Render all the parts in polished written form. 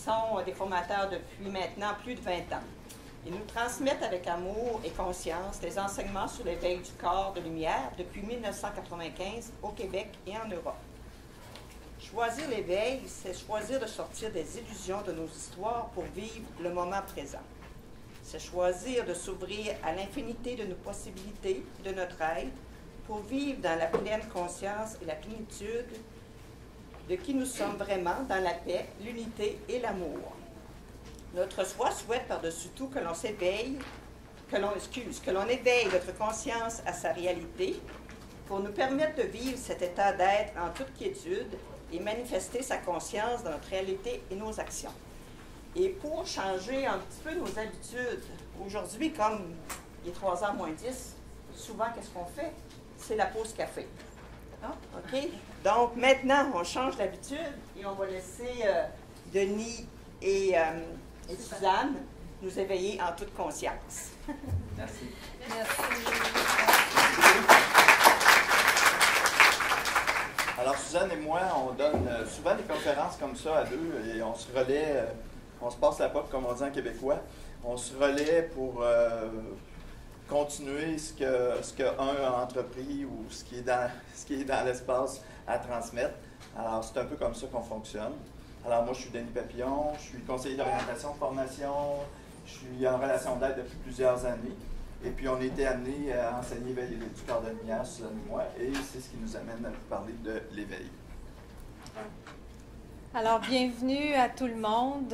sont des formateurs depuis maintenant plus de 20 ans. Ils nous transmettent avec amour et conscience les enseignements sur l'éveil du corps de lumière depuis 1995 au Québec et en Europe. Choisir l'éveil, c'est choisir de sortir des illusions de nos histoires pour vivre le moment présent. C'est choisir de s'ouvrir à l'infinité de nos possibilités, de notre être, pour vivre dans la pleine conscience et la plénitude de qui nous sommes vraiment dans la paix, l'unité et l'amour. Notre soi souhaite par-dessus tout que l'on s'éveille, que l'on éveille notre conscience à sa réalité pour nous permettre de vivre cet état d'être en toute quiétude et manifester sa conscience dans notre réalité et nos actions. Et pour changer un petit peu nos habitudes, aujourd'hui, comme il est 3h moins 10, souvent, qu'est-ce qu'on fait? C'est la pause café. Ah, OK? Donc, maintenant, on change d'habitude et on va laisser Denis et Suzanne nous éveiller en toute conscience. Merci. Merci. Alors, Suzanne et moi, on donne souvent des conférences comme ça à deux et on se relaie, on se passe la porte, comme on dit en québécois. On se relaie pour continuer ce qu'un a entrepris ou ce qui est dans l'espace à transmettre. Alors, c'est un peu comme ça qu'on fonctionne. Alors, moi, je suis Denis Papillon, je suis conseiller d'orientation de formation, je suis en relation d'aide depuis plusieurs années. Et puis, on a été amenés à enseigner l'éveil du corps de lumière, Suzanne et moi, et c'est ce qui nous amène à vous parler de l'éveil. Alors, bienvenue à tout le monde.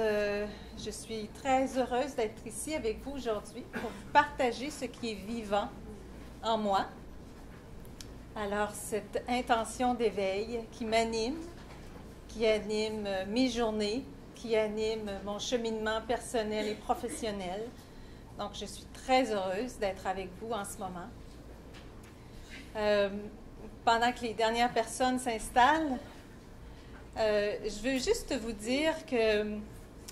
Je suis très heureuse d'être ici avec vous aujourd'hui pour vous partager ce qui est vivant en moi. Alors, cette intention d'éveil qui m'anime, qui anime mes journées, qui anime mon cheminement personnel et professionnel. Donc, je suis très heureuse d'être avec vous en ce moment. Pendant que les dernières personnes s'installent, je veux juste vous dire que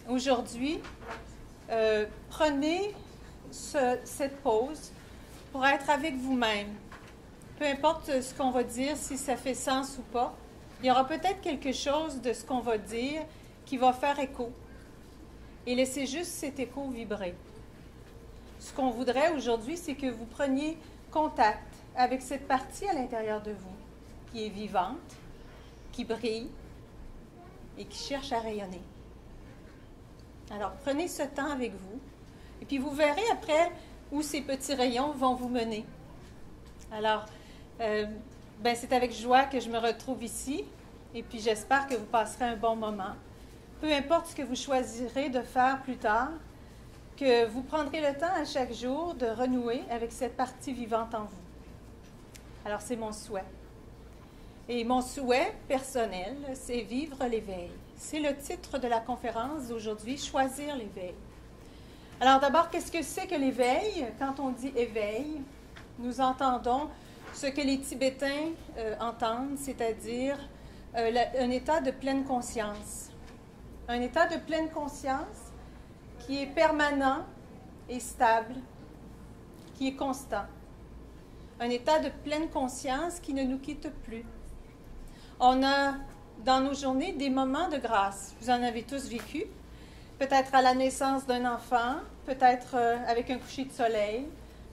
aujourd'hui, prenez cette pause pour être avec vous-même. Peu importe ce qu'on va dire, si ça fait sens ou pas, il y aura peut-être quelque chose de ce qu'on va dire qui va faire écho. Et laissez juste cet écho vibrer. Ce qu'on voudrait aujourd'hui, c'est que vous preniez contact avec cette partie à l'intérieur de vous qui est vivante, qui brille et qui cherche à rayonner. Alors, prenez ce temps avec vous et puis vous verrez après où ces petits rayons vont vous mener. Alors, c'est avec joie que je me retrouve ici et puis j'espère que vous passerez un bon moment. Peu importe ce que vous choisirez de faire plus tard, que vous prendrez le temps à chaque jour de renouer avec cette partie vivante en vous. Alors, c'est mon souhait. Et mon souhait personnel, c'est vivre l'éveil. C'est le titre de la conférence d'aujourd'hui, choisir l'éveil. Alors d'abord, qu'est-ce que c'est que l'éveil? Quand on dit éveil, nous entendons ce que les Tibétains entendent, c'est-à-dire un état de pleine conscience. Un état de pleine conscience qui est permanent et stable, qui est constant. Un état de pleine conscience qui ne nous quitte plus. On a dans nos journées des moments de grâce. Vous en avez tous vécu. Peut-être à la naissance d'un enfant, peut-être avec un coucher de soleil,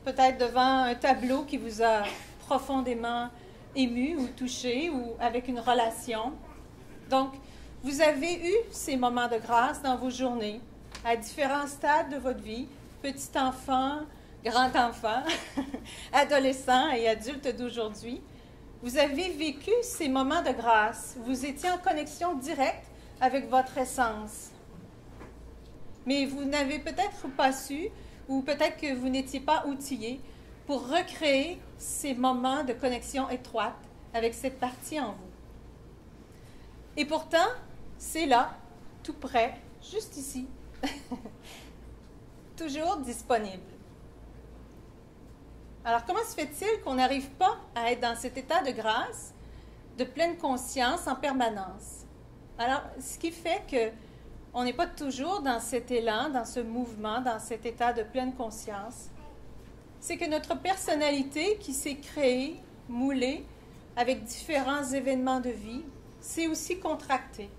peut-être devant un tableau qui vous a profondément ému ou touché ou avec une relation. Donc, vous avez eu ces moments de grâce dans vos journées, à différents stades de votre vie, petit enfant, grand enfant, adolescent et adulte d'aujourd'hui. Vous avez vécu ces moments de grâce. Vous étiez en connexion directe avec votre essence. Mais vous n'avez peut-être pas su, ou peut-être que vous n'étiez pas outillé pour recréer ces moments de connexion étroite avec cette partie en vous. Et pourtant, c'est là, tout près, juste ici, toujours disponible. Alors, comment se fait-il qu'on n'arrive pas à être dans cet état de grâce, de pleine conscience en permanence? Alors, ce qui fait qu'on n'est pas toujours dans cet élan, dans ce mouvement, dans cet état de pleine conscience, c'est que notre personnalité qui s'est créée, moulée, avec différents événements de vie, s'est aussi contractée.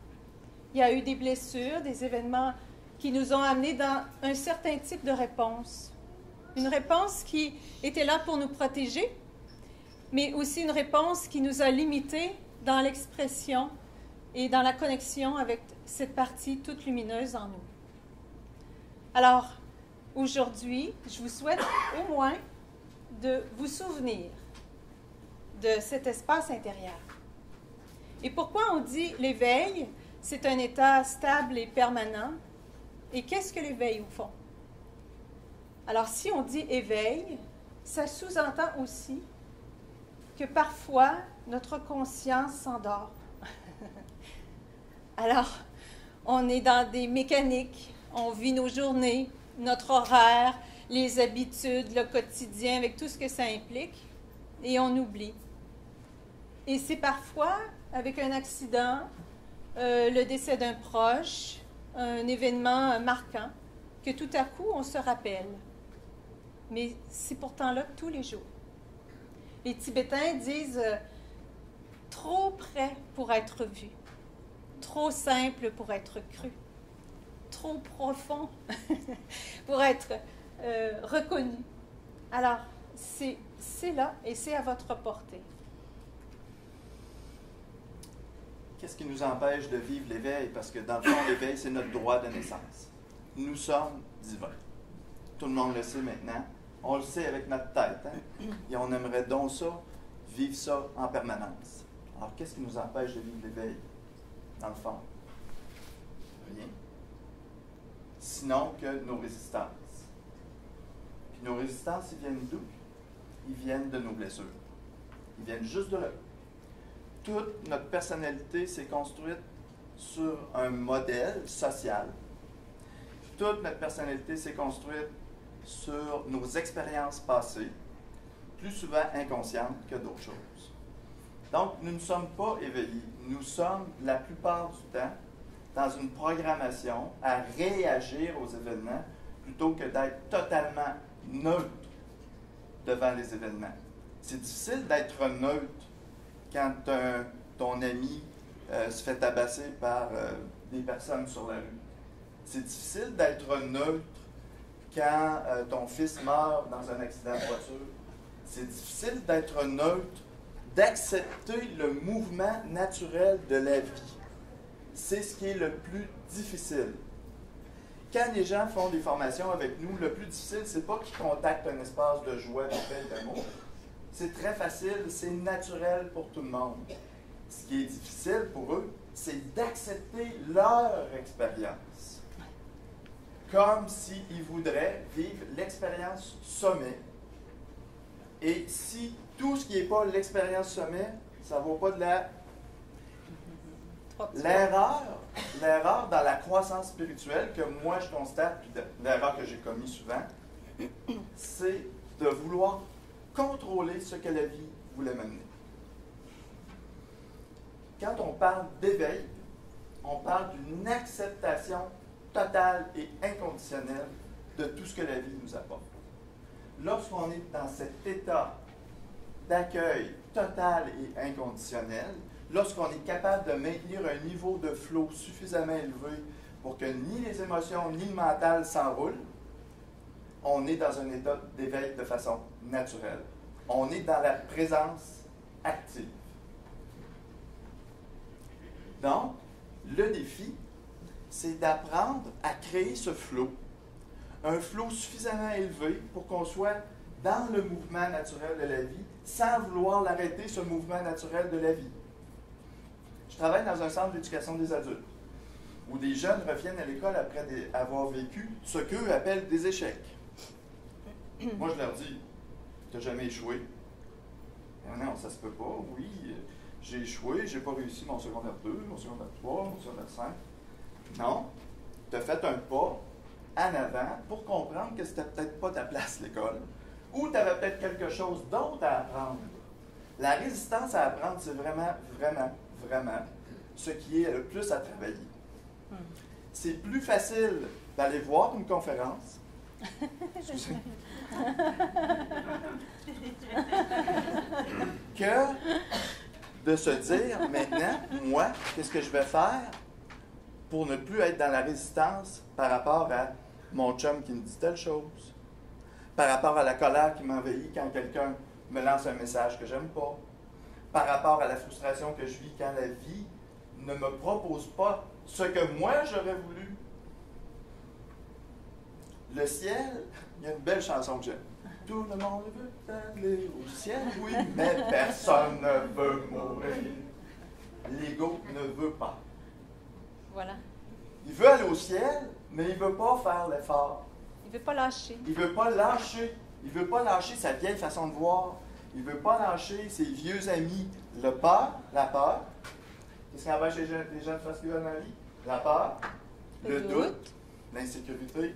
il y a eu des blessures, des événements qui nous ont amenés dans un certain type de réponse. Une réponse qui était là pour nous protéger, mais aussi une réponse qui nous a limités dans l'expression et dans la connexion avec cette partie toute lumineuse en nous. Alors, aujourd'hui, je vous souhaite au moins de vous souvenir de cet espace intérieur. Et pourquoi on dit l'éveil, c'est un état stable et permanent? Et qu'est-ce que l'éveil au fond? Alors, si on dit éveil, ça sous-entend aussi que parfois, notre conscience s'endort. Alors, on est dans des mécaniques, on vit nos journées, notre horaire, les habitudes, le quotidien, avec tout ce que ça implique, et on oublie. Et c'est parfois, avec un accident, le décès d'un proche, un événement marquant, que tout à coup, on se rappelle. Mais c'est pourtant là tous les jours. Les Tibétains disent trop près pour être vu, trop simple pour être cru, trop profond pour être reconnu. Alors, c'est là et c'est à votre portée. Qu'est-ce qui nous empêche de vivre l'éveil? Parce que dans le fond, l'éveil, c'est notre droit de naissance. Nous sommes divins. Tout le monde le sait maintenant. On le sait avec notre tête. Hein? Et on aimerait donc ça, vivre ça en permanence. Alors, qu'est-ce qui nous empêche de vivre l'éveil? Dans le fond, rien. Sinon que nos résistances. Puis nos résistances, ils viennent d'où? Ils viennent de nos blessures. Ils viennent juste de là. Toute notre personnalité s'est construite sur un modèle social. Toute notre personnalité s'est construite sur nos expériences passées, plus souvent inconscientes que d'autres choses. Donc, nous ne sommes pas éveillés. Nous sommes, la plupart du temps, dans une programmation à réagir aux événements plutôt que d'être totalement neutre devant les événements. C'est difficile d'être neutre quand ton ami se fait tabasser par des personnes sur la rue. C'est difficile d'être neutre quand ton fils meurt dans un accident de voiture. C'est difficile d'être neutre, d'accepter le mouvement naturel de la vie. C'est ce qui est le plus difficile. Quand les gens font des formations avec nous, le plus difficile, c'est pas qu'ils contactent un espace de joie, de paix et d'amour. C'est très facile, c'est naturel pour tout le monde. Ce qui est difficile pour eux, c'est d'accepter leur expérience. Comme s'ils voudraient vivre l'expérience sommet. Et si tout ce qui n'est pas l'expérience sommet, ça ne vaut pas de la... L'erreur dans la croissance spirituelle que moi je constate, puis l'erreur que j'ai commise souvent, c'est de vouloir contrôler ce que la vie voulait m'amener. Quand on parle d'éveil, on parle d'une acceptation totale et inconditionnelle de tout ce que la vie nous apporte. Lorsqu'on est dans cet état d'accueil total et inconditionnel, lorsqu'on est capable de maintenir un niveau de flow suffisamment élevé pour que ni les émotions ni le mental s'enroulent, on est dans un état d'éveil de façon naturelle. On est dans la présence active. Donc, le défi, c'est d'apprendre à créer ce flow. Un flow suffisamment élevé pour qu'on soit dans le mouvement naturel de la vie, sans vouloir l'arrêter, ce mouvement naturel de la vie. Je travaille dans un centre d'éducation des adultes, où des jeunes reviennent à l'école après avoir vécu ce qu'eux appellent des échecs. Moi, je leur dis, tu n'as jamais échoué? Non, ça se peut pas. Oui, j'ai échoué, j'ai pas réussi mon secondaire 2, mon secondaire 3, mon secondaire 5. Non, tu as fait un pas en avant pour comprendre que c'était peut-être pas ta place, l'école, ou tu avais peut-être quelque chose d'autre à apprendre. La résistance à apprendre, c'est vraiment, vraiment, vraiment ce qui est le plus à travailler. C'est plus facile d'aller voir une conférence. Excusez. Que de se dire, maintenant, moi, qu'est-ce que je vais faire? pour ne plus être dans la résistance par rapport à mon chum qui me dit telle chose, par rapport à la colère qui m'envahit quand quelqu'un me lance un message que j'aime pas, par rapport à la frustration que je vis quand la vie ne me propose pas ce que moi j'aurais voulu. Le ciel, il y a une belle chanson que j'aime. Tout le monde veut aller au ciel, oui, mais personne ne veut mourir. L'ego ne veut pas. Voilà. Il veut aller au ciel, mais il ne veut pas faire l'effort. Il ne veut pas lâcher. Il ne veut pas lâcher. Il ne veut pas lâcher sa vieille façon de voir. Il ne veut pas lâcher ses vieux amis. La peur. Qu'est-ce qui empêche les gens de faire ce qu'ils veulent dans la vie? La peur, le doute, l'insécurité.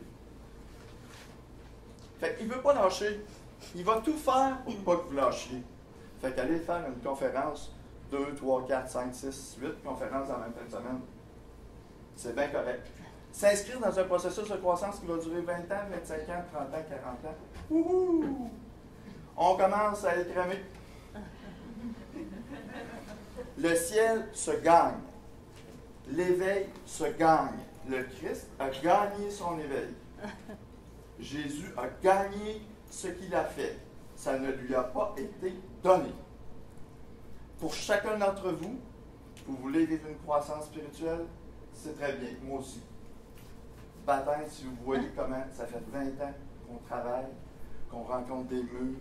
Fait qu'il ne veut pas lâcher. Il va tout faire pour ne pas que vous lâchiez. Fait qu'aller faire une conférence, 2, 3, 4, 5, 6, 8 conférences dans la même fin de semaine, c'est bien correct. S'inscrire dans un processus de croissance qui va durer 20 ans, 25 ans, 30 ans, 40 ans. Wouhou! On commence à être cramé. Le ciel se gagne. L'éveil se gagne. Le Christ a gagné son éveil. Jésus a gagné ce qu'il a fait. Ça ne lui a pas été donné. Pour chacun d'entre vous, vous voulez vivre une croissance spirituelle, c'est très bien. Moi aussi. Baptême, si vous voyez comment ça fait 20 ans qu'on travaille, qu'on rencontre des murs,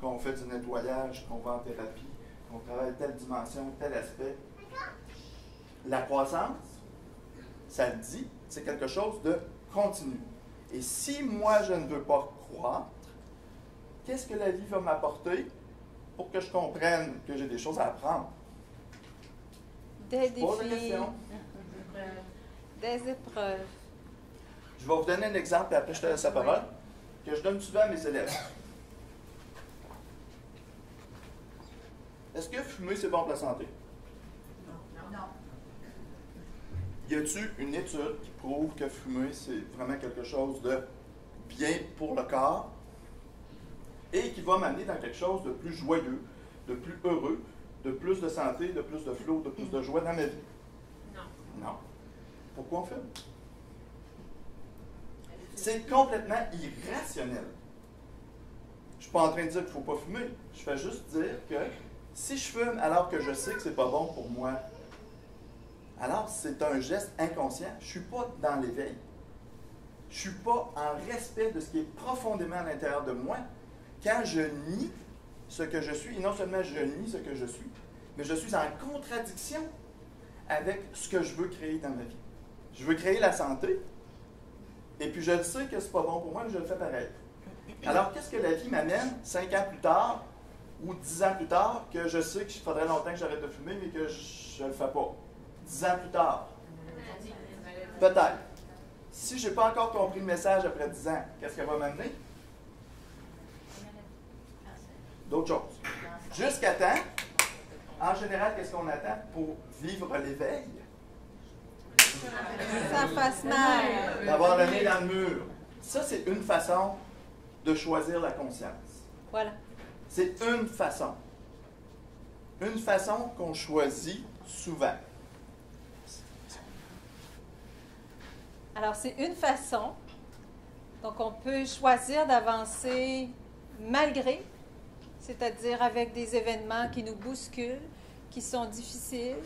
qu'on fait du nettoyage, qu'on va en thérapie, qu'on travaille telle dimension, tel aspect. La croissance, ça le dit, c'est quelque chose de continu. Et si moi, je ne veux pas croître, qu'est-ce que la vie va m'apporter pour que je comprenne que j'ai des choses à apprendre? Des Pose la défis, question. des épreuves. Je vais vous donner un exemple, et après je te laisse la parole, que je donne souvent à mes élèves. Est-ce que fumer, c'est bon pour la santé? Non. Y a-t-il une étude qui prouve que fumer, c'est vraiment quelque chose de bien pour le corps et qui va m'amener dans quelque chose de plus joyeux, de plus heureux, de plus de santé, de plus de flow, de plus de joie dans ma vie? Non. Pourquoi on fume? C'est complètement irrationnel. Je ne suis pas en train de dire qu'il ne faut pas fumer. Je fais juste dire que si je fume alors que je sais que ce n'est pas bon pour moi, alors c'est un geste inconscient. Je ne suis pas dans l'éveil. Je ne suis pas en respect de ce qui est profondément à l'intérieur de moi quand je nie ce que je suis. Et non seulement je nie ce que je suis, mais je suis en contradiction avec ce que je veux créer dans ma vie. Je veux créer la santé, et puis je le sais que ce n'est pas bon pour moi, mais je le fais pareil. Alors, qu'est-ce que la vie m'amène 5 ans plus tard ou 10 ans plus tard, que je sais qu'il faudrait longtemps que j'arrête de fumer, mais que je ne le fais pas? 10 ans plus tard. Peut-être. Si je n'ai pas encore compris le message après 10 ans, qu'est-ce qu'elle va m'amener? D'autres choses. Jusqu'à temps, en général, qu'est-ce qu'on attend pour vivre l'éveil? Ça fasse mal. D'avoir le nez dans le mur. Ça, c'est une façon de choisir la conscience. Voilà. C'est une façon. Une façon qu'on choisit souvent. Alors, c'est une façon. Donc, on peut choisir d'avancer malgré, c'est-à-dire avec des événements qui nous bousculent, qui sont difficiles.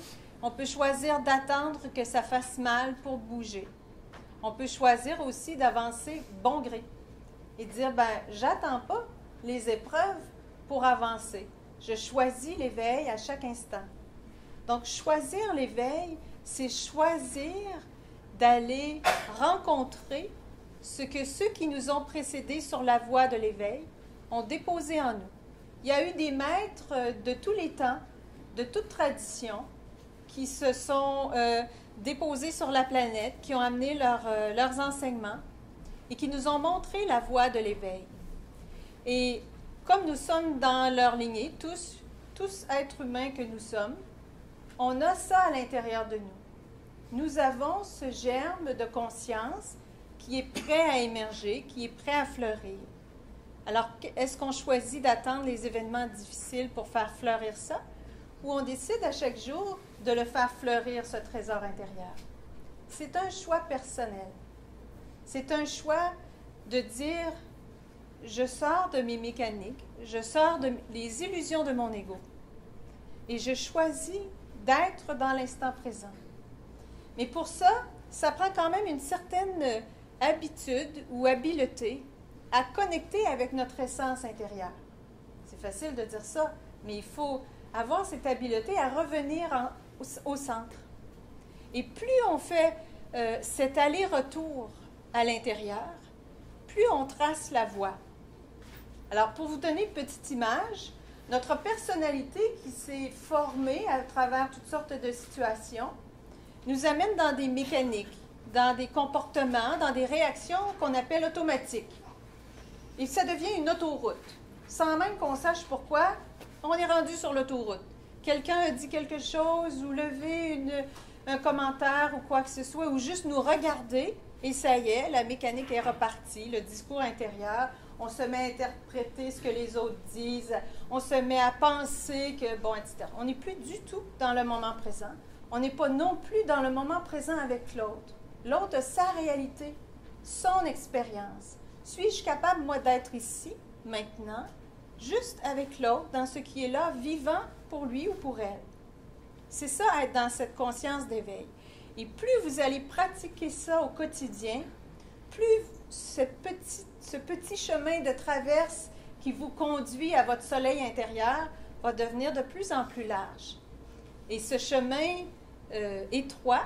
On peut choisir d'attendre que ça fasse mal pour bouger. On peut choisir aussi d'avancer bon gré et dire, j'attends pas les épreuves pour avancer. Je choisis l'éveil à chaque instant. Donc, choisir l'éveil, c'est choisir d'aller rencontrer ce que ceux qui nous ont précédés sur la voie de l'éveil ont déposé en nous. Il y a eu des maîtres de tous les temps, de toute tradition, qui se sont déposés sur la planète, qui ont amené leurs enseignements et qui nous ont montré la voie de l'éveil. Et comme nous sommes dans leur lignée, tous êtres humains que nous sommes, on a ça à l'intérieur de nous. Nous avons ce germe de conscience qui est prêt à émerger, qui est prêt à fleurir. Alors, est-ce qu'on choisit d'attendre les événements difficiles pour faire fleurir ça? Ou on décide à chaque jour de le faire fleurir, ce trésor intérieur? c'est un choix personnel. C'est un choix de dire, je sors de mes mécaniques, je sors des illusions de mon ego et je choisis d'être dans l'instant présent. Mais pour ça, ça prend quand même une certaine habitude ou habileté à connecter avec notre essence intérieure. C'est facile de dire ça, mais il faut avoir cette habileté à revenir au centre. Et plus on fait cet aller-retour à l'intérieur, plus on trace la voie. Alors, pour vous donner une petite image, notre personnalité qui s'est formée à travers toutes sortes de situations nous amène dans des mécaniques, dans des comportements, dans des réactions qu'on appelle automatiques. Et ça devient une autoroute. Sans même qu'on sache pourquoi, on est rendu sur l'autoroute. Quelqu'un a dit quelque chose ou levé un commentaire ou quoi que ce soit, ou juste nous regarder, et ça y est, la mécanique est repartie, le discours intérieur, on se met à interpréter ce que les autres disent, on se met à penser que, bon, etc. On n'est plus du tout dans le moment présent. On n'est pas non plus dans le moment présent avec l'autre. L'autre a sa réalité, son expérience. Suis-je capable, moi, d'être ici, maintenant, juste avec l'autre, dans ce qui est là, vivant pour lui ou pour elle? C'est ça, être dans cette conscience d'éveil. Et plus vous allez pratiquer ça au quotidien, plus ce petit chemin de traverse qui vous conduit à votre soleil intérieur va devenir de plus en plus large. Et ce chemin étroit,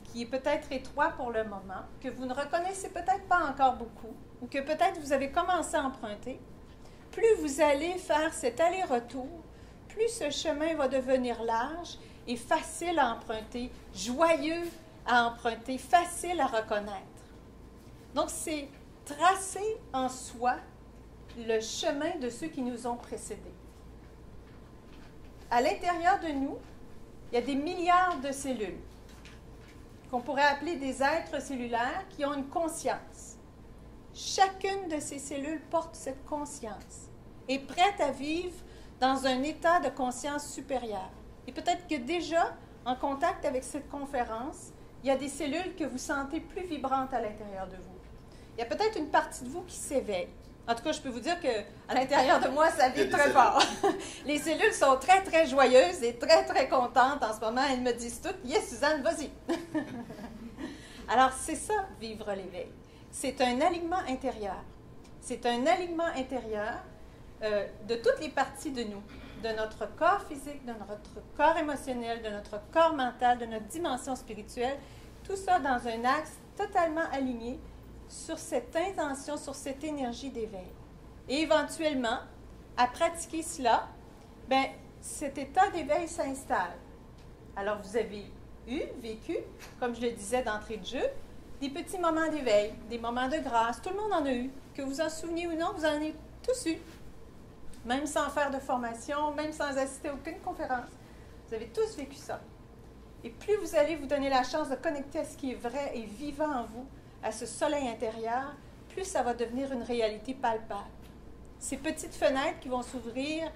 qui est peut-être étroit pour le moment, que vous ne reconnaissez peut-être pas encore beaucoup, ou que peut-être vous avez commencé à emprunter, plus vous allez faire cet aller-retour, plus ce chemin va devenir large et facile à emprunter, joyeux à emprunter, facile à reconnaître. Donc, c'est tracer en soi le chemin de ceux qui nous ont précédés. À l'intérieur de nous, il y a des milliards de cellules qu'on pourrait appeler des êtres cellulaires qui ont une conscience. Chacune de ces cellules porte cette conscience, est prête à vivre dans un état de conscience supérieure. Et peut-être que déjà, en contact avec cette conférence, il y a des cellules que vous sentez plus vibrantes à l'intérieur de vous. Il y a peut-être une partie de vous qui s'éveille. En tout cas, je peux vous dire qu'à l'intérieur de moi, ça vibre très fort. Les cellules sont très, très joyeuses et très, très contentes en ce moment. Elles me disent toutes « Yes, Suzanne, vas-y! » Alors, c'est ça, vivre l'éveil. C'est un alignement intérieur. C'est un alignement intérieur de toutes les parties de nous, de notre corps physique, de notre corps émotionnel, de notre corps mental, de notre dimension spirituelle. Tout ça dans un axe totalement aligné sur cette intention, sur cette énergie d'éveil. Et éventuellement, à pratiquer cela, bien, cet état d'éveil s'installe. Alors, vous avez vécu, comme je le disais d'entrée de jeu, des petits moments d'éveil, des moments de grâce. Tout le monde en a eu. Que vous en souveniez ou non, vous en avez tous eu. Même sans faire de formation, même sans assister à aucune conférence. Vous avez tous vécu ça. Et plus vous allez vous donner la chance de connecter à ce qui est vrai et vivant en vous, à ce soleil intérieur, plus ça va devenir une réalité palpable. Ces petites fenêtres qui vont s'ouvrir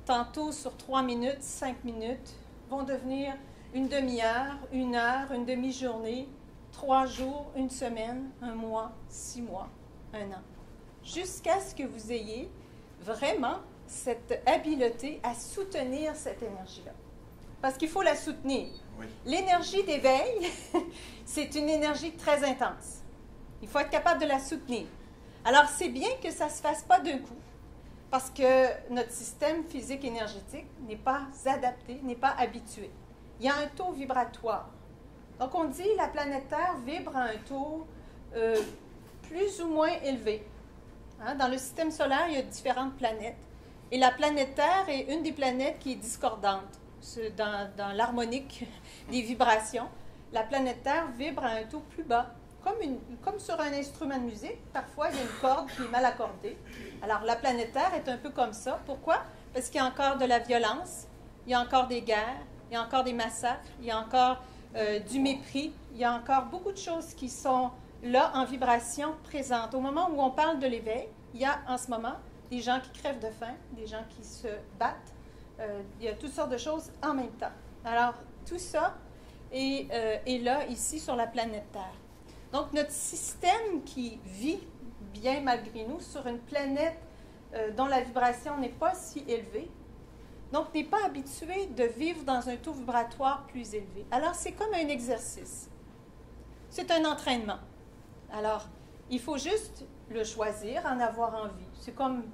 tantôt sur 3 minutes, 5 minutes, vont devenir une demi-heure, une heure, une demi-journée, 3 jours, une semaine, 1 mois, 6 mois, 1 an. Jusqu'à ce que vous ayez vraiment cette habileté à soutenir cette énergie-là. Parce qu'il faut la soutenir. Oui. L'énergie d'éveil, c'est une énergie très intense. Il faut être capable de la soutenir. Alors, c'est bien que ça ne se fasse pas d'un coup, parce que notre système physique énergétique n'est pas adapté, n'est pas habitué. Il y a un taux vibratoire. Donc, on dit que la planète Terre vibre à un taux plus ou moins élevé. Hein? Dans le système solaire, il y a différentes planètes. Et la planète Terre est une des planètes qui est discordante dans l'harmonique des vibrations. La planète Terre vibre à un taux plus bas. Comme sur un instrument de musique, parfois il y a une corde qui est mal accordée. Alors la planète Terre est un peu comme ça. Pourquoi? Parce qu'il y a encore de la violence, il y a encore des guerres, il y a encore des massacres, il y a encore du mépris, il y a encore beaucoup de choses qui sont là en vibration présente. Au moment où on parle de l'éveil, il y a en ce moment des gens qui crèvent de faim, des gens qui se battent, il y a toutes sortes de choses en même temps. Alors tout ça, est là, ici, sur la planète Terre. Donc, notre système qui vit bien malgré nous sur une planète dont la vibration n'est pas si élevée, donc n'est pas habitué de vivre dans un taux vibratoire plus élevé. Alors, c'est comme un exercice. C'est un entraînement. Alors, il faut juste le choisir, en avoir envie. C'est comme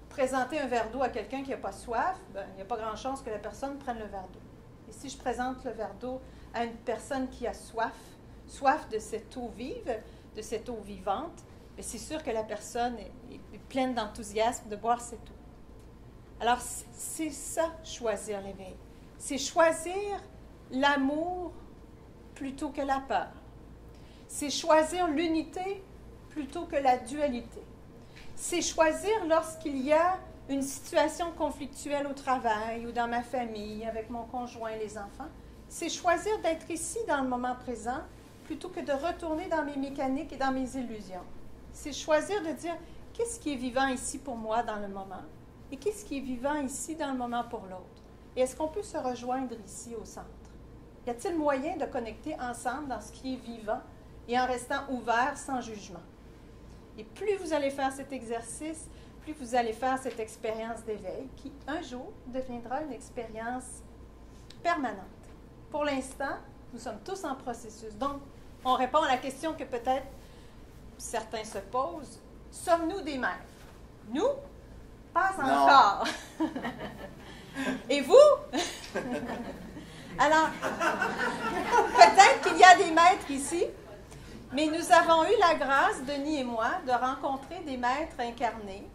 présenter un verre d'eau à quelqu'un qui n'a pas soif, ben, il n'y a pas grand chance que la personne prenne le verre d'eau. Et si je présente le verre d'eau à une personne qui a soif, soif de cette eau vive, de cette eau vivante, bien, c'est sûr que la personne est pleine d'enthousiasme de boire cette eau. Alors, c'est ça, choisir l'éveil. C'est choisir l'amour plutôt que la peur. C'est choisir l'unité plutôt que la dualité. C'est choisir lorsqu'il y a une situation conflictuelle au travail ou dans ma famille, avec mon conjoint et les enfants. C'est choisir d'être ici dans le moment présent plutôt que de retourner dans mes mécaniques et dans mes illusions. C'est choisir de dire qu'est-ce qui est vivant ici pour moi dans le moment et qu'est-ce qui est vivant ici dans le moment pour l'autre. Et est-ce qu'on peut se rejoindre ici au centre? Y a-t-il moyen de connecter ensemble dans ce qui est vivant et en restant ouvert sans jugement? Et plus vous allez faire cet exercice, plus vous allez faire cette expérience d'éveil qui, un jour, deviendra une expérience permanente. Pour l'instant, nous sommes tous en processus. Donc, on répond à la question que peut-être certains se posent. Sommes-nous des maîtres? Nous? Pas encore. Et vous? Alors, peut-être qu'il y a des maîtres ici, mais nous avons eu la grâce, Denis et moi, de rencontrer des maîtres incarnés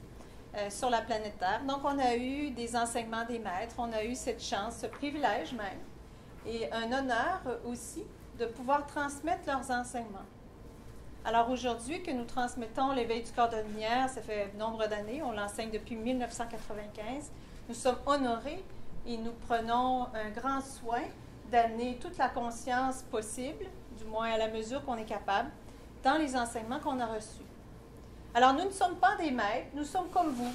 sur la planète Terre. Donc, on a eu des enseignements des maîtres, on a eu cette chance, ce privilège même, et un honneur aussi de pouvoir transmettre leurs enseignements. Alors, aujourd'hui, que nous transmettons l'éveil du corps de lumière, ça fait nombre d'années, on l'enseigne depuis 1995, nous sommes honorés et nous prenons un grand soin d'amener toute la conscience possible, du moins à la mesure qu'on est capable, dans les enseignements qu'on a reçus. Alors, nous ne sommes pas des maîtres, nous sommes comme vous.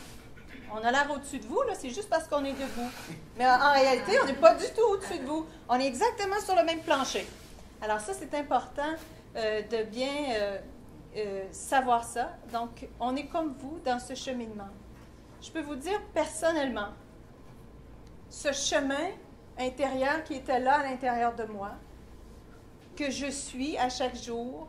On a l'air au-dessus de vous, là, c'est juste parce qu'on est debout. Mais en réalité, on n'est pas du tout au-dessus de vous. On est exactement sur le même plancher. Alors ça, c'est important de bien savoir ça. Donc, on est comme vous dans ce cheminement. Je peux vous dire personnellement, ce chemin intérieur qui était là à l'intérieur de moi, que je suis à chaque jour,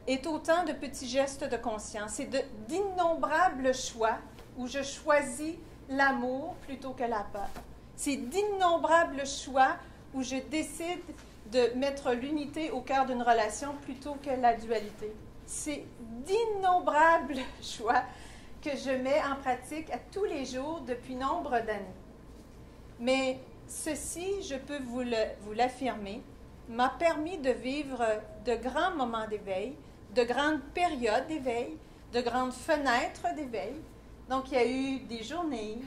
est autant de petits gestes de conscience et d'innombrables choix où je choisis l'amour plutôt que la peur. C'est d'innombrables choix où je décide de mettre l'unité au cœur d'une relation plutôt que la dualité. C'est d'innombrables choix que je mets en pratique à tous les jours depuis nombre d'années. Mais ceci, je peux vous l'affirmer, m'a permis de vivre de grands moments d'éveil, de grandes périodes d'éveil, de grandes fenêtres d'éveil. Donc, il y a eu des journées,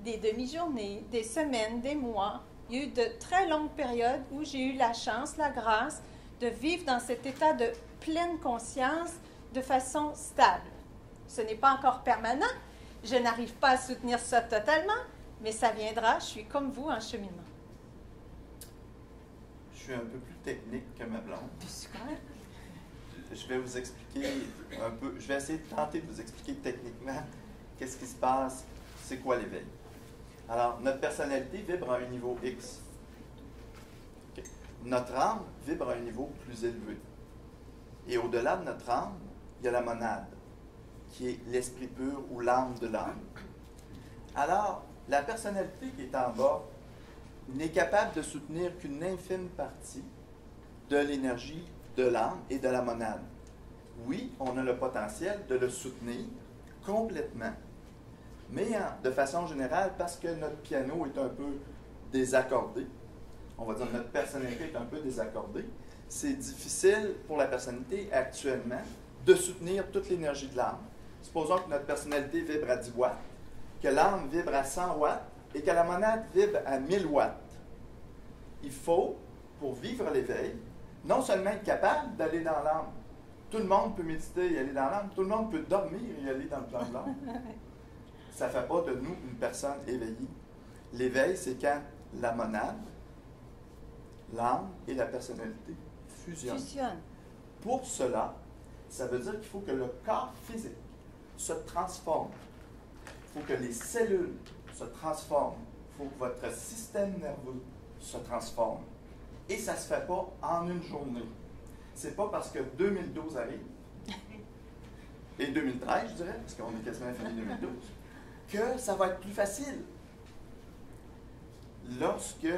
des demi-journées, des semaines, des mois. Il y a eu de très longues périodes où j'ai eu la chance, la grâce de vivre dans cet état de pleine conscience de façon stable. Ce n'est pas encore permanent. Je n'arrive pas à soutenir ça totalement, mais ça viendra. Je suis comme vous en cheminement. Je suis un peu plus technique que ma blonde. Je vais vous expliquer un peu, je vais essayer de tenter de vous expliquer techniquement qu'est-ce qui se passe, c'est quoi l'éveil. Alors, notre personnalité vibre à un niveau X. Okay. Notre âme vibre à un niveau plus élevé. Et au-delà de notre âme, il y a la monade, qui est l'esprit pur ou l'âme de l'âme. Alors, la personnalité qui est en bas n'est capable de soutenir qu'une infime partie de l'énergie de l'âme et de la monade. Oui, on a le potentiel de le soutenir complètement, mais de façon générale, parce que notre piano est un peu désaccordé, on va dire notre personnalité est un peu désaccordée, c'est difficile pour la personnalité actuellement de soutenir toute l'énergie de l'âme. Supposons que notre personnalité vibre à 10 watts, que l'âme vibre à 100 watts et que la monade vibre à 1000 watts. Il faut, pour vivre l'éveil, non seulement être capable d'aller dans l'âme. Tout le monde peut méditer et aller dans l'âme. Tout le monde peut dormir et aller dans le plan de l'âme. Ça ne fait pas de nous une personne éveillée. L'éveil, c'est quand la monade l'âme et la personnalité fusionnent. Fusionne. Pour cela, ça veut dire qu'il faut que le corps physique se transforme. Il faut que les cellules se transforment. Il faut que votre système nerveux se transforme. Et ça ne se fait pas en une journée. C'est pas parce que 2012 arrive, et 2013, je dirais, parce qu'on est quasiment fini 2012, que ça va être plus facile. Lorsque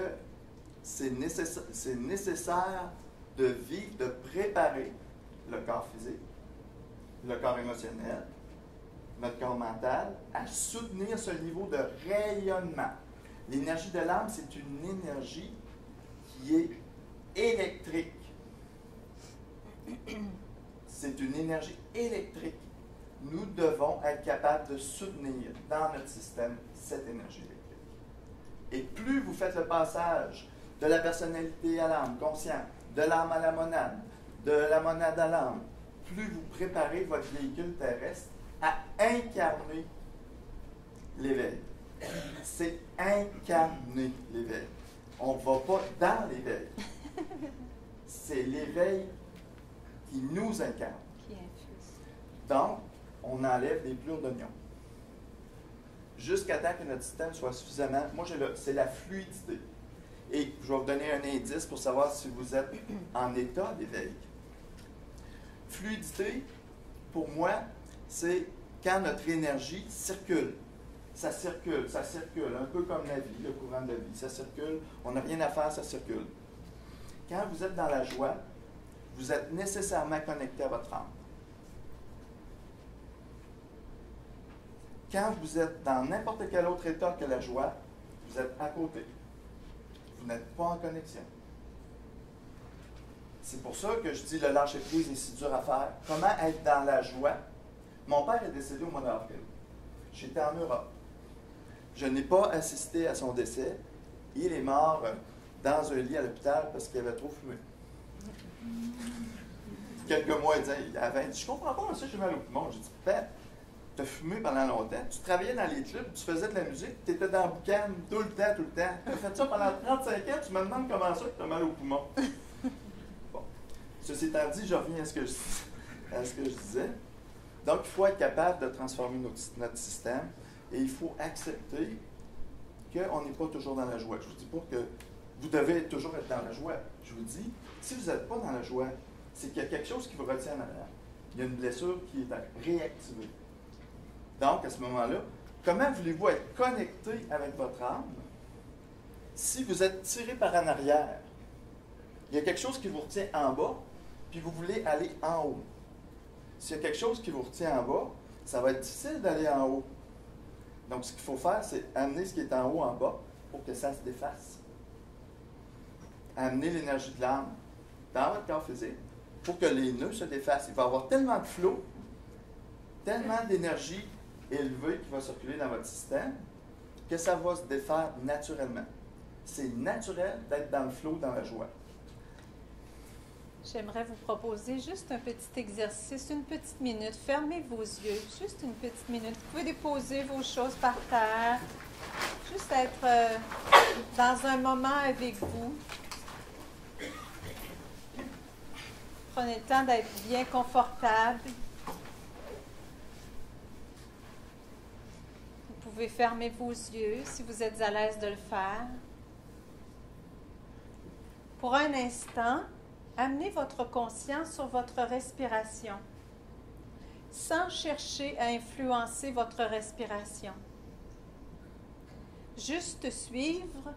c'est nécessaire de vivre, de préparer le corps physique, le corps émotionnel, notre corps mental, à soutenir ce niveau de rayonnement. L'énergie de l'âme, c'est une énergie qui est électrique. C'est une énergie électrique. Nous devons être capables de soutenir dans notre système cette énergie électrique. Et plus vous faites le passage de la personnalité à l'âme, conscient, de l'âme à la monade, de la monade à l'âme, plus vous préparez votre véhicule terrestre à incarner l'éveil. C'est incarner l'éveil. On ne va pas dans l'éveil. C'est l'éveil qui nous incarne. Qui infuse. Donc, on enlève des plures d'oignon. Jusqu'à temps que notre système soit suffisamment... Moi, c'est la fluidité. Et je vais vous donner un indice pour savoir si vous êtes en état d'éveil. Fluidité, pour moi, c'est quand notre énergie circule. Ça circule, un peu comme la vie, le courant de la vie. Ça circule, on n'a rien à faire, ça circule. Quand vous êtes dans la joie, vous êtes nécessairement connecté à votre âme. Quand vous êtes dans n'importe quel autre état que la joie, vous êtes à côté. Vous n'êtes pas en connexion. C'est pour ça que je dis le lâcher-prise est si dur à faire. Comment être dans la joie? Mon père est décédé au mois d'avril. J'étais en Europe. Je n'ai pas assisté à son décès. Il est mort dans un lit à l'hôpital parce qu'il avait trop fumé. Quelques mois, il dit, je comprends pas, ça, j'ai mal au poumon. J'ai dit, Père, tu as fumé pendant longtemps, tu travaillais dans les clubs, tu faisais de la musique, tu étais dans le boucan tout le temps. Tu as fait ça pendant 35 ans, tu me demandes comment ça que tu as mal au poumon. Bon. Ceci étant dit, je reviens à ce que je disais. Donc, il faut être capable de transformer notre système et il faut accepter qu'on n'est pas toujours dans la joie. Je ne vous dis pas que vous devez toujours être dans la joie. Je vous dis, si vous n'êtes pas dans la joie, c'est qu'il y a quelque chose qui vous retient en arrière. Il y a une blessure qui est à réactiver. Donc, à ce moment-là, comment voulez-vous être connecté avec votre âme si vous êtes tiré par en arrière? Il y a quelque chose qui vous retient en bas, puis vous voulez aller en haut. S'il y a quelque chose qui vous retient en bas, ça va être difficile d'aller en haut. Donc, ce qu'il faut faire, c'est amener ce qui est en haut en bas pour que ça se défasse. Amener l'énergie de l'âme dans votre corps physique pour que les nœuds se défassent. Il va y avoir tellement de flow, tellement d'énergie élevée qui va circuler dans votre système que ça va se défaire naturellement. C'est naturel d'être dans le flow, dans la joie. J'aimerais vous proposer juste un petit exercice, une petite minute. Fermez vos yeux, juste une petite minute. Vous pouvez déposer vos choses par terre, juste être dans un moment avec vous. Prenez le temps d'être bien confortable. Vous pouvez fermer vos yeux si vous êtes à l'aise de le faire. Pour un instant, amenez votre conscience sur votre respiration, sans chercher à influencer votre respiration. Juste suivre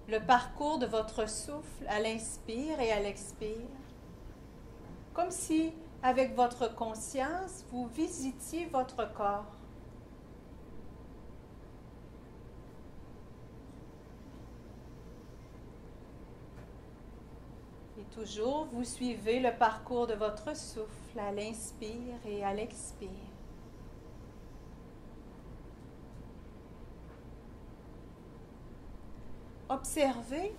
le parcours de votre souffle à l'inspire et à l'expire, comme si, avec votre conscience, vous visitiez votre corps. Et toujours, vous suivez le parcours de votre souffle à l'inspire et à l'expire. Observez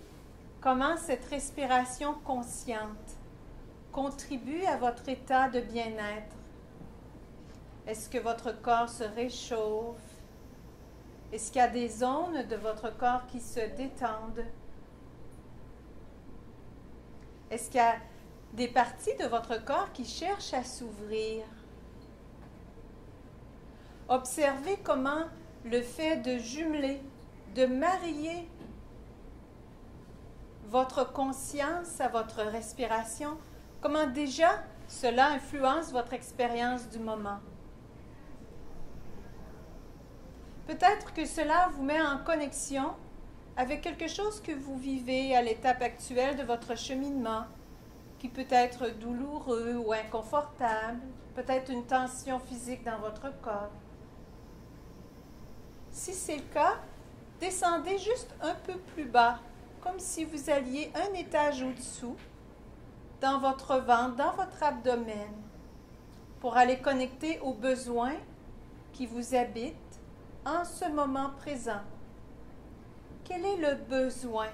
comment cette respiration consciente contribue à votre état de bien-être. Est-ce que votre corps se réchauffe? Est-ce qu'il y a des zones de votre corps qui se détendent? Est-ce qu'il y a des parties de votre corps qui cherchent à s'ouvrir? Observez comment le fait de jumeler, de marier votre conscience à votre respiration, comment déjà cela influence votre expérience du moment. Peut-être que cela vous met en connexion avec quelque chose que vous vivez à l'étape actuelle de votre cheminement, qui peut être douloureux ou inconfortable, peut-être une tension physique dans votre corps. Si c'est le cas, descendez juste un peu plus bas, comme si vous alliez un étage au-dessous, dans votre ventre, dans votre abdomen, pour aller connecter aux besoins qui vous habitent en ce moment présent. Quel est le besoin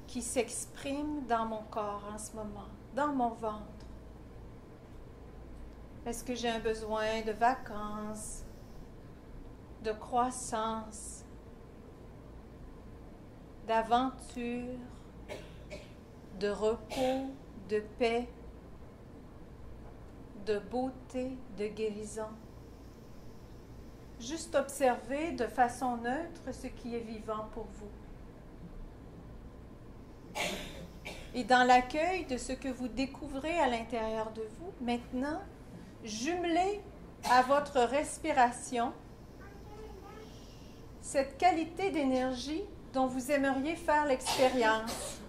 qui s'exprime dans mon corps en ce moment, dans mon ventre? Est-ce que j'ai un besoin de vacances, de croissance, d'aventure, de repos, de paix, de beauté, de guérison? Juste observer de façon neutre ce qui est vivant pour vous. Et dans l'accueil de ce que vous découvrez à l'intérieur de vous, maintenant, jumelez à votre respiration cette qualité d'énergie dont vous aimeriez faire l'expérience.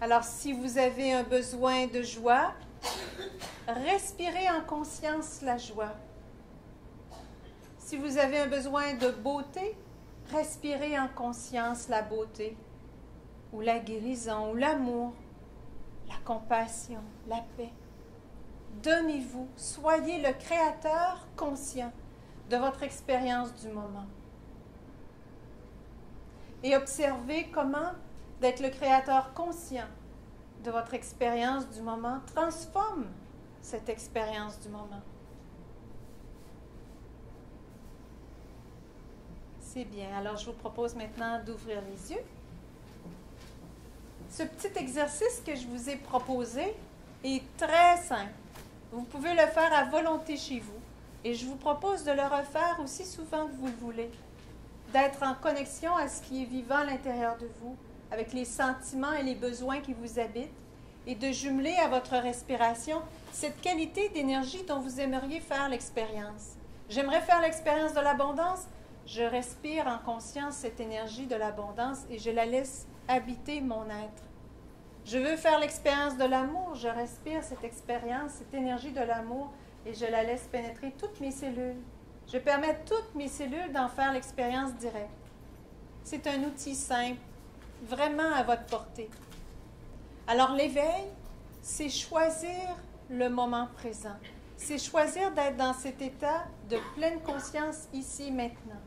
Alors, si vous avez un besoin de joie, respirez en conscience la joie. Si vous avez un besoin de beauté, respirez en conscience la beauté, ou la guérison, ou l'amour, la compassion, la paix. Donnez-vous, soyez le créateur conscient de votre expérience du moment. Et observez comment d'être le créateur conscient de votre expérience du moment transforme cette expérience du moment. C'est bien. Alors, je vous propose maintenant d'ouvrir les yeux. Ce petit exercice que je vous ai proposé est très simple. Vous pouvez le faire à volonté chez vous. Et je vous propose de le refaire aussi souvent que vous le voulez. D'être en connexion à ce qui est vivant à l'intérieur de vous, avec les sentiments et les besoins qui vous habitent, et de jumeler à votre respiration cette qualité d'énergie dont vous aimeriez faire l'expérience. J'aimerais faire l'expérience de l'abondance. Je respire en conscience cette énergie de l'abondance et je la laisse habiter mon être. Je veux faire l'expérience de l'amour. Je respire cette expérience, cette énergie de l'amour et je la laisse pénétrer toutes mes cellules. Je permets à toutes mes cellules d'en faire l'expérience directe. C'est un outil simple, vraiment à votre portée. Alors l'éveil, c'est choisir le moment présent. C'est choisir d'être dans cet état de pleine conscience ici, maintenant.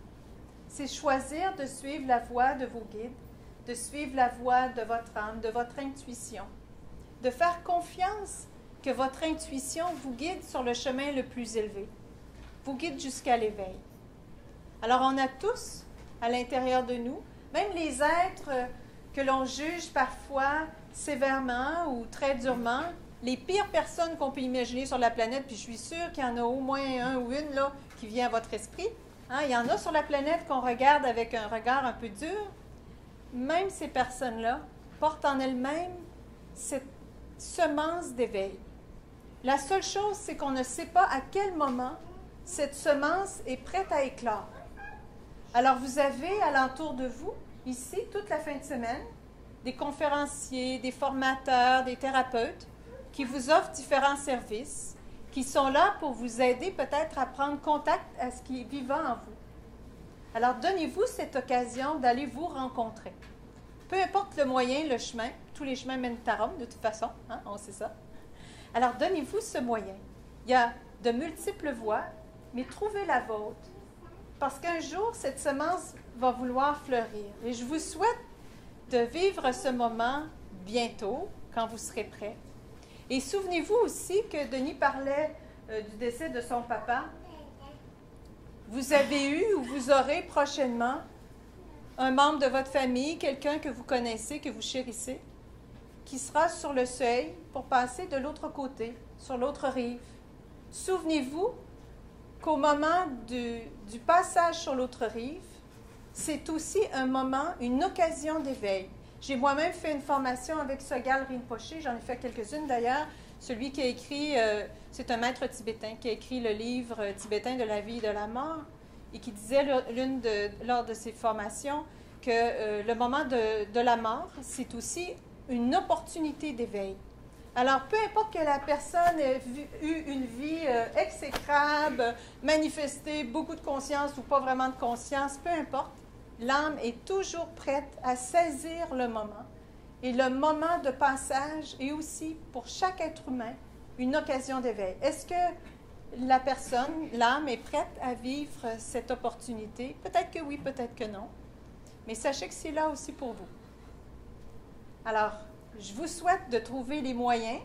C'est choisir de suivre la voie de vos guides, de suivre la voie de votre âme, de votre intuition. De faire confiance que votre intuition vous guide sur le chemin le plus élevé, vous guide jusqu'à l'éveil. Alors on a tous, à l'intérieur de nous, même les êtres que l'on juge parfois sévèrement ou très durement, les pires personnes qu'on peut imaginer sur la planète, puis je suis sûre qu'il y en a au moins un ou une là, qui vient à votre esprit. Hein, il y en a sur la planète qu'on regarde avec un regard un peu dur. Même ces personnes-là portent en elles-mêmes cette semence d'éveil. La seule chose, c'est qu'on ne sait pas à quel moment cette semence est prête à éclore. Alors, vous avez alentour de vous, ici, toute la fin de semaine, des conférenciers, des formateurs, des thérapeutes qui vous offrent différents services, qui sont là pour vous aider peut-être à prendre contact à ce qui est vivant en vous. Alors, donnez-vous cette occasion d'aller vous rencontrer. Peu importe le moyen, le chemin, tous les chemins mènent à Rome de toute façon, hein, on sait ça. Alors, donnez-vous ce moyen. Il y a de multiples voies, mais trouvez la vôtre. Parce qu'un jour, cette semence va vouloir fleurir. Et je vous souhaite de vivre ce moment bientôt, quand vous serez prêts. Et souvenez-vous aussi que Denis parlait du décès de son papa. Vous avez eu ou vous aurez prochainement un membre de votre famille, quelqu'un que vous connaissez, que vous chérissez, qui sera sur le seuil pour passer de l'autre côté, sur l'autre rive. Souvenez-vous qu'au moment du passage sur l'autre rive, c'est aussi un moment, une occasion d'éveil. J'ai moi-même fait une formation avec Sogyal Rinpoche, j'en ai fait quelques-unes d'ailleurs. Celui qui a écrit, c'est un maître tibétain, qui a écrit le livre tibétain de la vie et de la mort, et qui disait lors de ses formations que le moment de la mort, c'est aussi une opportunité d'éveil. Alors, peu importe que la personne ait eu une vie exécrable, manifesté beaucoup de conscience ou pas vraiment de conscience, peu importe, l'âme est toujours prête à saisir le moment. Et le moment de passage est aussi, pour chaque être humain, une occasion d'éveil. Est-ce que la personne, l'âme, est prête à vivre cette opportunité? Peut-être que oui, peut-être que non. Mais sachez que c'est là aussi pour vous. Alors, je vous souhaite de trouver les moyens,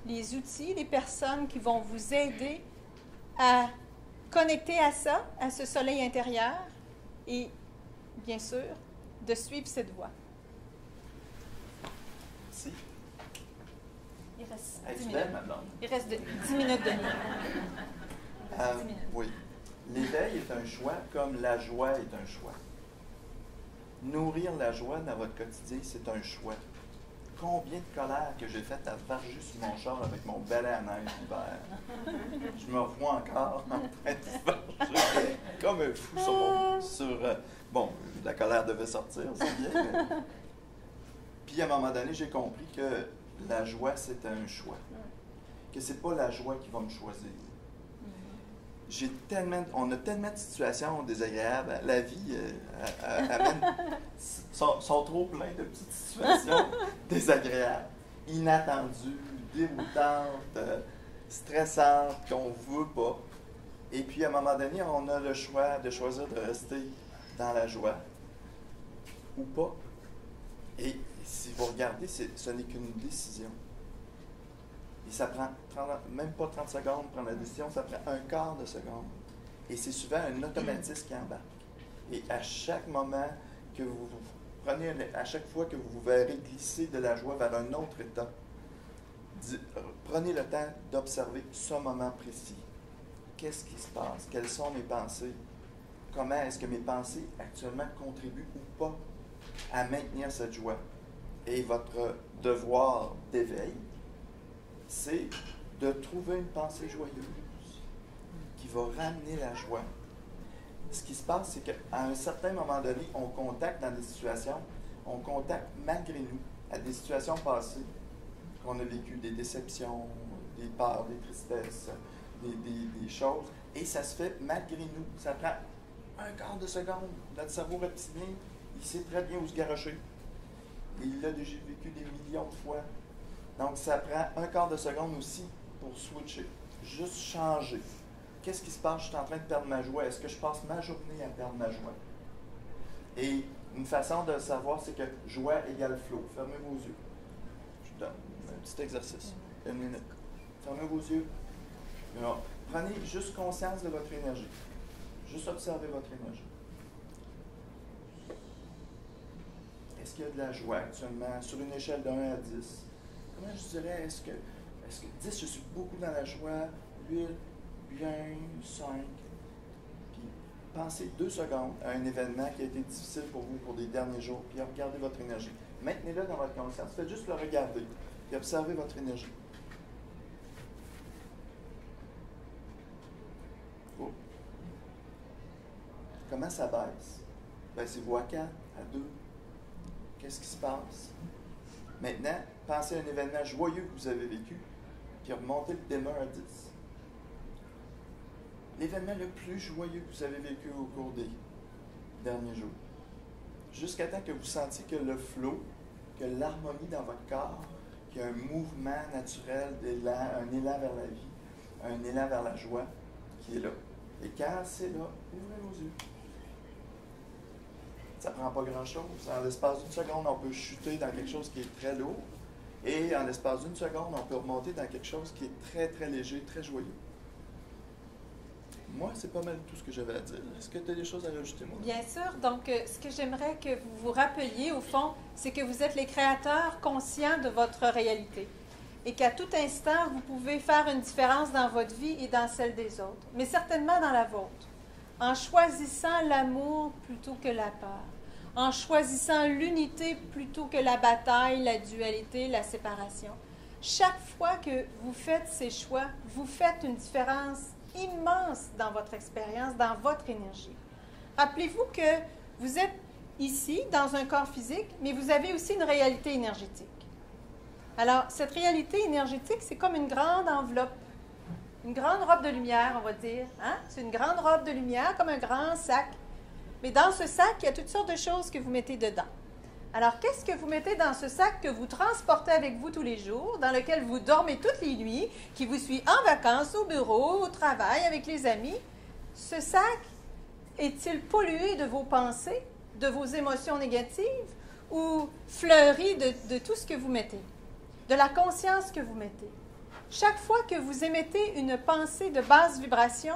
les outils, les personnes qui vont vous aider à connecter à ça, à ce soleil intérieur, et bien sûr, de suivre cette voie. Merci. Il reste 10 Es-tu minutes. belle, ma blonde? Il reste 10 minutes de nuit. Oui. L'éveil est un choix comme la joie est un choix. Nourrir la joie dans votre quotidien, c'est un choix. Combien de colère que j'ai fait à varger sur mon char avec mon balai à neige l'hiver. Je me revois encore en train de varger comme un fou bon, la colère devait sortir, c'est bien. Mais... Puis à un moment donné, j'ai compris que la joie, c'était un choix. Que c'est pas la joie qui va me choisir. On a tellement de situations désagréables. La vie sont trop pleins de petites situations désagréables, inattendues, déroutantes, stressantes, qu'on ne veut pas. Et puis, à un moment donné, on a le choix de choisir de rester dans la joie ou pas. Et si vous regardez, ce n'est qu'une décision. Et ça prend même pas 30 secondes pour prendre la décision, ça prend un quart de seconde. Et c'est souvent un automatisme qui embarque. Et à chaque moment que vous prenez, à chaque fois que vous vous verrez glisser de la joie vers un autre état, prenez le temps d'observer ce moment précis. Qu'est-ce qui se passe? Quelles sont mes pensées? Comment est-ce que mes pensées actuellement contribuent ou pas à maintenir cette joie? Et votre devoir d'éveil, c'est de trouver une pensée joyeuse qui va ramener la joie. Ce qui se passe, c'est qu'à un certain moment donné, on contacte dans des situations, on contacte malgré nous à des situations passées qu'on a vécues, des déceptions, des peurs, des tristesses, des choses, et ça se fait malgré nous. Ça prend un quart de seconde. Notre cerveau reptilien, il sait très bien où se garrocher. Et il l'a déjà vécu des millions de fois. Donc, ça prend un quart de seconde aussi pour switcher. Juste changer. Qu'est-ce qui se passe? Je suis en train de perdre ma joie. Est-ce que je passe ma journée à perdre ma joie? Et une façon de le savoir, c'est que joie égale flow. Fermez vos yeux. Je vous donne un petit exercice. Une minute. Fermez vos yeux. Alors, prenez juste conscience de votre énergie. Juste observez votre énergie. Est-ce qu'il y a de la joie actuellement sur une échelle de 1 à 10? Comment je dirais, est-ce que 10, je suis beaucoup dans la joie, 8, bien, 5. Puis pensez 2 secondes à un événement qui a été difficile pour vous pour les derniers jours, puis regardez votre énergie. Maintenez-le dans votre conscience. Faites juste le regarder, puis observez votre énergie. Oh. Comment ça baisse? Ben, c'est vous à 4, à 2. Qu'est-ce qui se passe? Maintenant, pensez à un événement joyeux que vous avez vécu, qui a remonté le dimmer à 10. L'événement le plus joyeux que vous avez vécu au cours des derniers jours. Jusqu'à temps que vous sentiez que le flow, que l'harmonie dans votre corps, qu'il y a un mouvement naturel d'élan, un élan vers la vie, un élan vers la joie qui est là. Et quand c'est là, ouvrez vos yeux. Ça ne prend pas grand-chose. En l'espace d'une seconde, on peut chuter dans quelque chose qui est très lourd. Et en l'espace d'une seconde, on peut remonter dans quelque chose qui est très, très léger, très joyeux. moi, c'est pas mal tout ce que j'avais à dire. Est-ce que tu as des choses à rajouter, moi? Bien sûr. Donc, ce que j'aimerais que vous vous rappeliez, au fond, c'est que vous êtes les créateurs conscients de votre réalité et qu'à tout instant, vous pouvez faire une différence dans votre vie et dans celle des autres, mais certainement dans la vôtre, en choisissant l'amour plutôt que la peur, en choisissant l'unité plutôt que la bataille, la dualité, la séparation. Chaque fois que vous faites ces choix, vous faites une différence immense dans votre expérience, dans votre énergie. Rappelez-vous que vous êtes ici, dans un corps physique, mais vous avez aussi une réalité énergétique. Alors, cette réalité énergétique, c'est comme une grande enveloppe, une grande robe de lumière, on va dire. Hein? C'est une grande robe de lumière, comme un grand sac. Mais dans ce sac, il y a toutes sortes de choses que vous mettez dedans. Alors, qu'est-ce que vous mettez dans ce sac que vous transportez avec vous tous les jours, dans lequel vous dormez toutes les nuits, qui vous suit en vacances, au bureau, au travail, avec les amis? Ce sac est-il pollué de vos pensées, de vos émotions négatives, ou fleuri de tout ce que vous mettez, de la conscience que vous mettez? Chaque fois que vous émettez une pensée de basse vibration,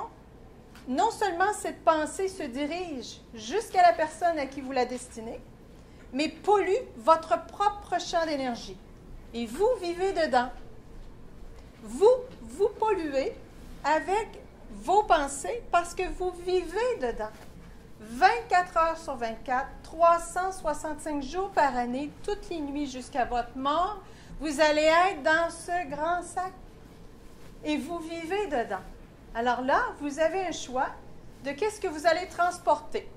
non seulement cette pensée se dirige jusqu'à la personne à qui vous la destinez, mais pollue votre propre champ d'énergie. Et vous vivez dedans. Vous polluez avec vos pensées parce que vous vivez dedans. 24 heures sur 24, 365 jours par année, toutes les nuits jusqu'à votre mort, vous allez être dans ce grand sac. Et vous vivez dedans. Alors là, vous avez un choix de qu'est-ce que vous allez transporter.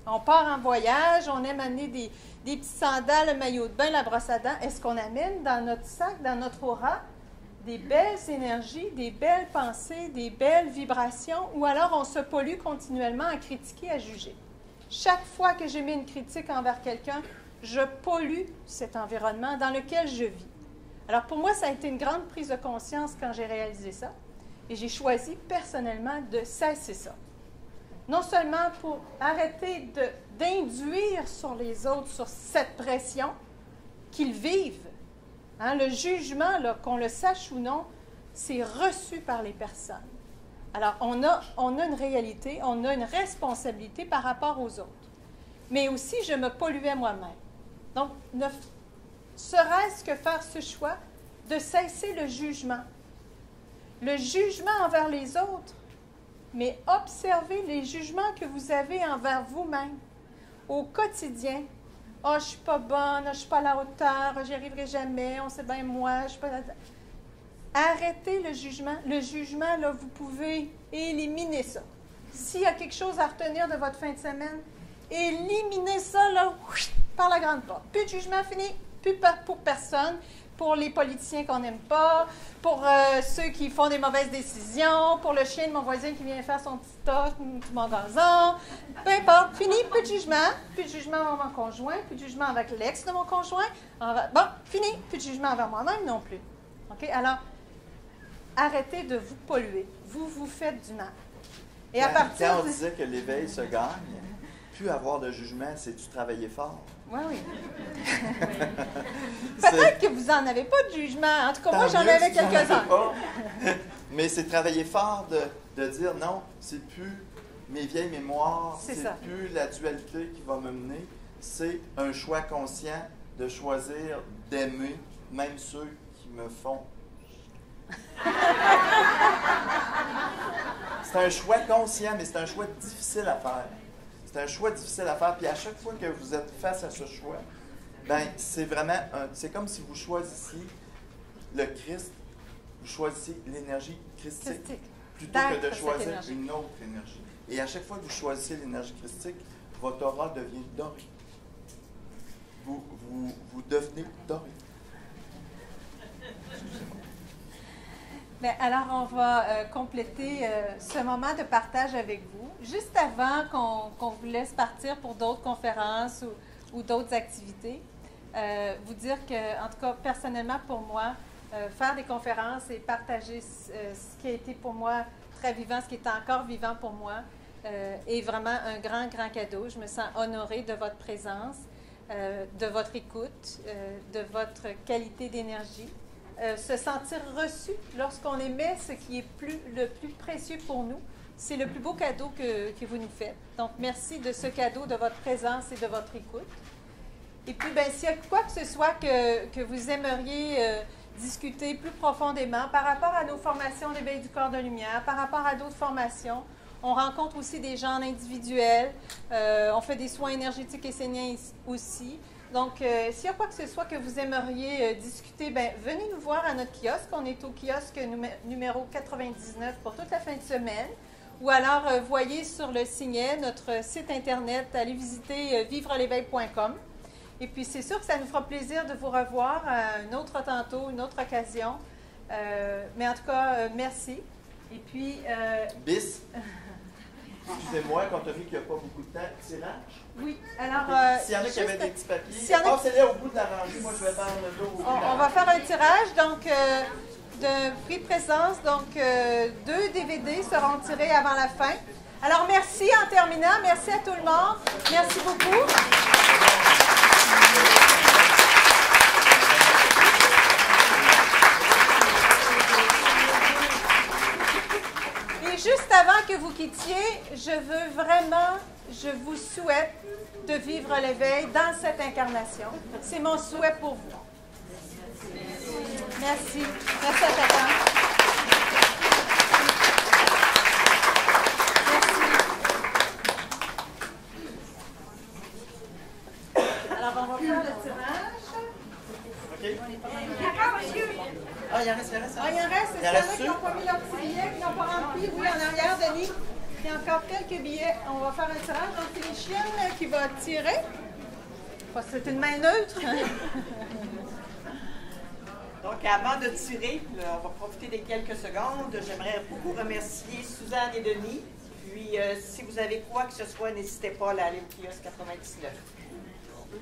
On part en voyage, on aime amener des petites sandales, le maillot de bain, la brosse à dents. Est-ce qu'on amène dans notre sac, dans notre aura, des belles énergies, des belles pensées, des belles vibrations, ou alors on se pollue continuellement à critiquer, à juger? Chaque fois que j'émets une critique envers quelqu'un, je pollue cet environnement dans lequel je vis. Alors pour moi, ça a été une grande prise de conscience quand j'ai réalisé ça, et j'ai choisi personnellement de cesser ça. Non seulement pour arrêter d'induire sur les autres, sur cette pression qu'ils vivent. Hein, le jugement, là, qu'on le sache ou non, c'est reçu par les personnes. Alors, on a une réalité, on a une responsabilité par rapport aux autres. Mais aussi, je me polluais moi-même. Donc, ne serait-ce que faire ce choix de cesser le jugement. Le jugement envers les autres, mais observez les jugements que vous avez envers vous-même au quotidien. « Oh, je ne suis pas bonne, je ne suis pas à la hauteur, j'y arriverai jamais, on sait bien moi, je ne suis pas... » Arrêtez le jugement. Le jugement, là, vous pouvez éliminer ça. S'il y a quelque chose à retenir de votre fin de semaine, éliminez ça, là, par la grande porte. Plus de jugement fini, plus pour personne. Pour les politiciens qu'on n'aime pas, pour ceux qui font des mauvaises décisions, pour le chien de mon voisin qui vient faire son petit tas sur mon gazon. Peu importe, fini, plus de jugement envers mon conjoint, plus de jugement avec l'ex de mon conjoint. Bon, fini, plus de jugement envers moi-même non plus. OK? Alors, arrêtez de vous polluer. Vous faites du mal. Et à partir quand on disait que l'éveil se gagne, plus avoir de jugement, c'est-tu travailler fort? Oui. Peut-être que vous n'en avez pas de jugement. En tout cas, moi, j'en avais quelques-uns. Mais c'est travailler fort de dire non, c'est plus mes vieilles mémoires, c'est plus la dualité qui va me mener. C'est un choix conscient de choisir d'aimer même ceux qui me font. C'est un choix conscient, mais c'est un choix difficile à faire. C'est un choix difficile à faire. Puis à chaque fois que vous êtes face à ce choix, ben c'est vraiment c'est comme si vous choisissiez le Christ, vous choisissez l'énergie christique plutôt que de choisir une autre énergie. Et à chaque fois que vous choisissez l'énergie christique, votre aura devient dorée. Vous devenez doré. Bien, alors, on va compléter ce moment de partage avec vous. Juste avant qu'on vous laisse partir pour d'autres conférences ou d'autres activités, vous dire que, en tout cas, personnellement, pour moi, faire des conférences et partager ce qui a été pour moi très vivant, ce qui est encore vivant pour moi, est vraiment un grand, grand cadeau. Je me sens honorée de votre présence, de votre écoute, de votre qualité d'énergie. Se sentir reçu lorsqu'on émet ce qui est le plus précieux pour nous, c'est le plus beau cadeau que vous nous faites. Donc, merci de ce cadeau, de votre présence et de votre écoute. Et puis, bien, s'il y a quoi que ce soit que vous aimeriez discuter plus profondément par rapport à nos formations d'éveil du corps de lumière, par rapport à d'autres formations, on rencontre aussi des gens en individuel, on fait des soins énergétiques et séniens aussi. Donc, s'il y a quoi que ce soit que vous aimeriez discuter, bien, venez nous voir à notre kiosque. On est au kiosque numéro 99 pour toute la fin de semaine. Ou alors, voyez sur le signet notre site Internet, allez visiter vivreleveil.com. Et puis, c'est sûr que ça nous fera plaisir de vous revoir à un autre tantôt, une autre occasion. Mais en tout cas, merci. Et puis... Bis. Excusez-moi, quand tu as vu qu'il n'y a pas beaucoup de temps, tirage? Oui, alors... S'il y en a qui avaient des petits papiers, s'il y en a passez-les au bout de la rangée. Moi, je vais faire le dos au bout de la rangée. On va faire un tirage, donc, de prix de présence. Donc, 2 DVD seront tirés avant la fin. Alors, merci en terminant. Merci à tout le monde. Merci beaucoup. Et juste avant que vous quittiez, je vous souhaite de vivre l'éveil dans cette incarnation. C'est mon souhait pour vous. Merci. Merci à Tata. Merci. Alors, on va faire le tirage. OK. Ah, il en reste. Ah, il en reste. Est-ce qu'il y en a qui n'ont pas mis leurs petits billets, qui n'ont pas rempli? Oui, en arrière, Denis. Il y a encore quelques billets. On va faire un tirage. Donc, c'est Michel qui va tirer. Parce que c'est une main neutre. Donc, avant de tirer, on va profiter des quelques secondes. J'aimerais beaucoup remercier Suzanne et Denis. Puis, si vous avez quoi que ce soit, n'hésitez pas à aller au kiosque 99.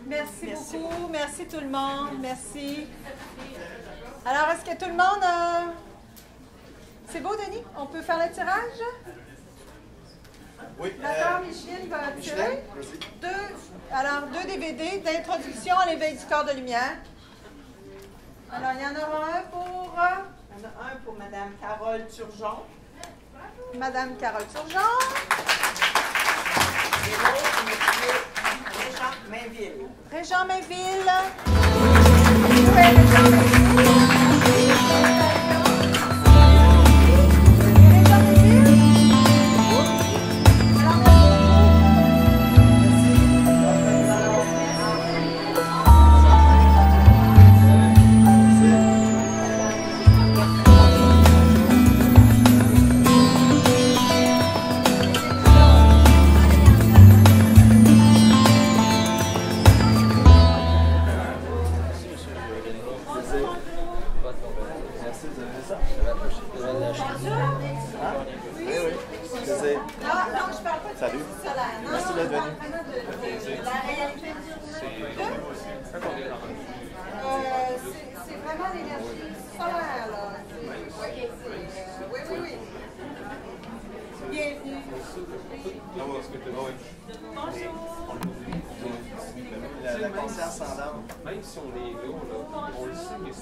Merci beaucoup. Merci tout le monde. Merci. Alors, est-ce que tout le monde a... C'est beau, Denis? On peut faire le tirage? Oui. D'accord, Michel va tirer. Alors, 2 DVD d'introduction à l'éveil du corps de lumière. Alors, il y en aura un pour... Il y en a un pour Mme Carole Turgeon. Madame Carole Turgeon. Et l'autre, M. Régent Mainville. Régent Mainville. Où est Régent Mainville? Régent Mainville. Salut. Merci d'être venu. La réalité c'est vraiment l'énergie solaire, là. Oui. Bienvenue. La conscience s'endort. Même si on est là, on le sait que